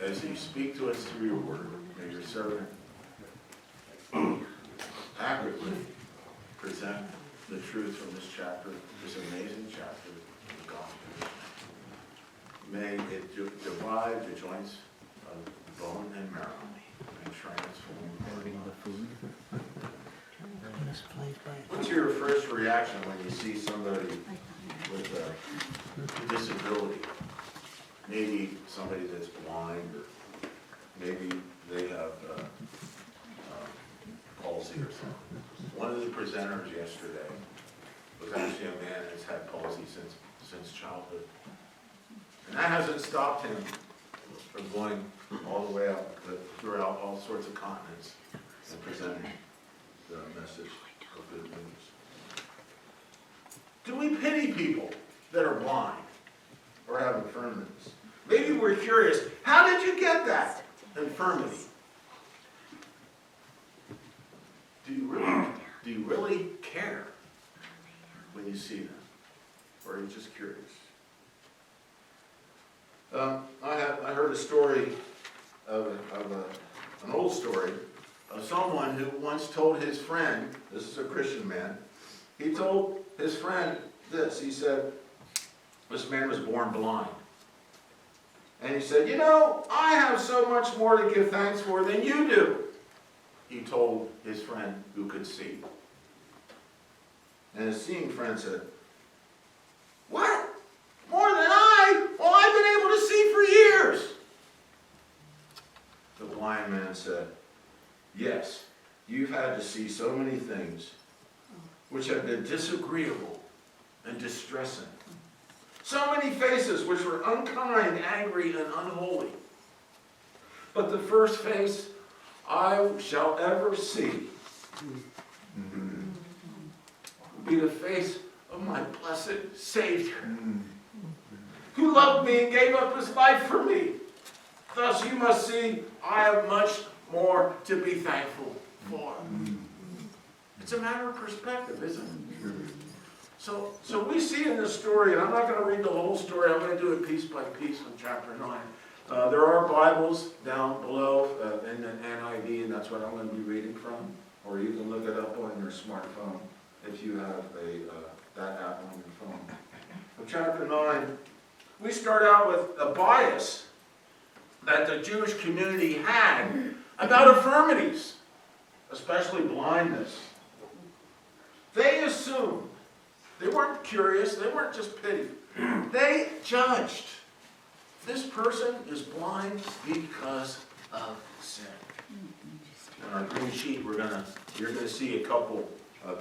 as you speak to us through your word, may your servant accurately present the truth from this chapter, this amazing chapter of the gospel. May it divide the joints of bone and marrow and transform the food. What's your first reaction when you see somebody with a disability? Maybe somebody that's blind, or maybe they have palsy or something. One of the presenters yesterday was actually a man that's had palsy since childhood. And that hasn't stopped him from going all the way up throughout all sorts of continents and presenting the message of good news. Do we pity people that are blind or have infirmities? Maybe we're curious, how did you get that infirmity? Do you really care when you see them? Or are you just curious? I heard a story an old story of someone who once told his friend, this is a Christian man, he told his friend this. He said, this man was born blind. And he said, I have so much more to give thanks for than you do. He told his friend who could see. And his seeing friend said, what? More than I? Well, I've been able to see for years. The blind man said, yes, you've had to see so many things which have been disagreeable and distressing. So many faces which were unkind, angry, and unholy. But the first face I shall ever see will be the face of my blessed Savior, who loved me and gave up his life for me. Thus you must see I have much more to be thankful for. It's a matter of perspective, isn't it? So we see in this story, and I'm not going to read the whole story, I'm going to do it piece by piece in chapter 9. There are Bibles down below in the NIV, and that's what I'm going to be reading from. Or you can look it up on your smartphone if you have that app on your phone. So chapter 9, we start out with a bias that the Jewish community had about infirmities, especially blindness. They assumed, they weren't curious, they weren't just pity, they judged. This person is blind because of sin. On our green sheet, you're going to see a couple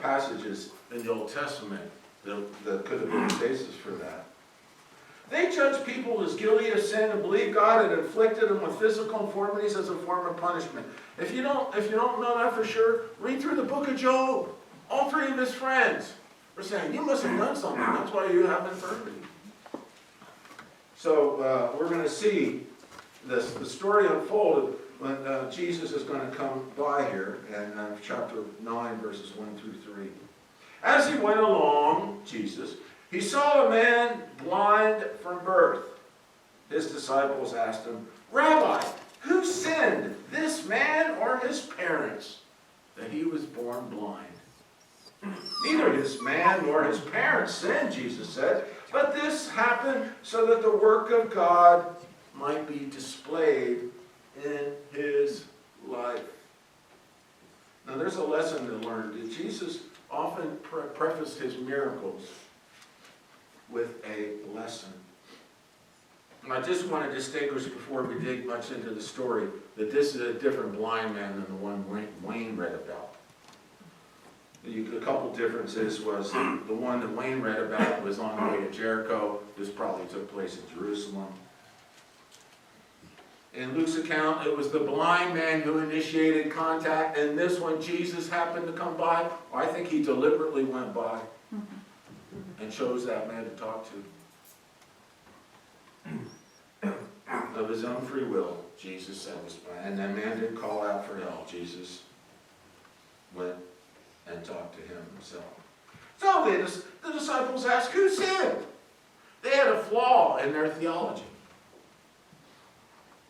passages in the Old Testament that could have been the basis for that. They judged people as guilty of sin and believed God had inflicted them with physical infirmities as a form of punishment. If you don't know that for sure, read through the book of Job. All three of his friends were saying, you must have done something. That's why you have infirmity. So we're going to see the story unfolded when Jesus is going to come by here in chapter 9, verses 1 through 3. As he went along, Jesus, he saw a man blind from birth. His disciples asked him, Rabbi, who sinned, this man or his parents, that he was born blind? Neither this man nor his parents sinned, Jesus said, but this happened so that the work of God might be displayed in his life. Now there's a lesson to learn. Jesus often prefaced his miracles with a lesson. And I just want to distinguish before we dig much into the story that this is a different blind man than the one Wayne read about. A couple differences was the one that Wayne read about was on the way to Jericho. This probably took place in Jerusalem. In Luke's account, it was the blind man who initiated contact, and this one Jesus happened to come by. I think he deliberately went by and chose that man to talk to. Of his own free will, Jesus said this man, and that man didn't call out for help. Jesus went and talked to him himself. So the disciples asked, who sinned? They had a flaw in their theology.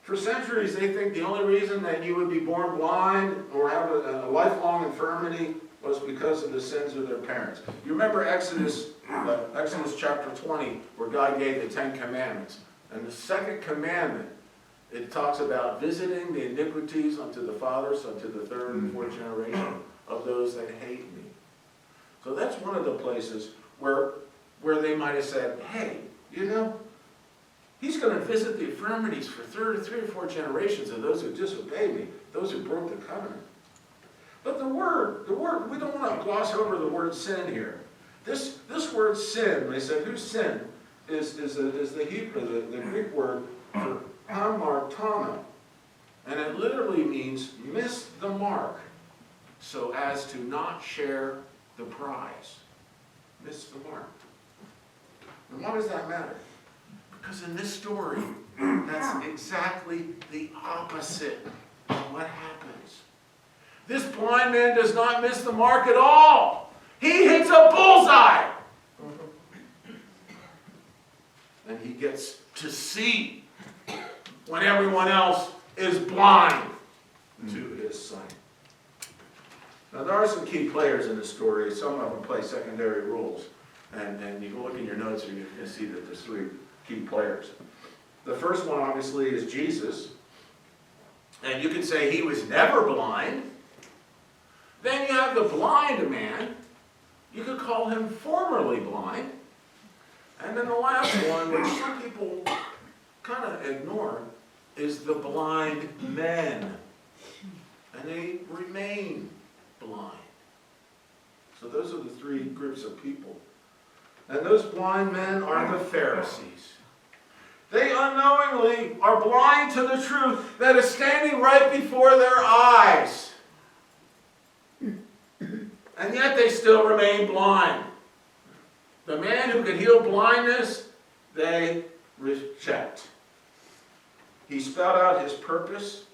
For centuries, they think the only reason that you would be born blind or have a lifelong infirmity was because of the sins of their parents. You remember Exodus chapter 20, where God gave the 10 Commandments. And the second commandment, it talks about visiting the iniquities unto the fathers, unto the third and fourth generation of those that hate me. So that's one of the places where they might have said, hey, you know, he's going to visit the infirmities for three or four generations of those who disobeyed me, those who broke the covenant. But the word, we don't want to gloss over the word sin here. This word sin, they said, whose sin is the Hebrew, the Greek word for hamartana. And it literally means miss the mark so as to not share the prize. Miss the mark. And why does that matter? Because in this story, that's exactly the opposite of what happens. This blind man does not miss the mark at all. He hits a bullseye. And he gets to see when everyone else is blind to his sight. Now there are some key players in this story. Some of them play secondary roles. And you can look in your notes and you can see that there's 3 key players. The first one obviously is Jesus. And you could say he was never blind. Then you have the blind man. You could call him formerly blind. And then the last one, which some people kind of ignore, is the blind men. And they remain blind. So those are the 3 groups of people. And those blind men are the Pharisees. They unknowingly are blind to the truth that is standing right before their eyes. And yet they still remain blind. The man who could heal blindness, they reject. He spelled out his purpose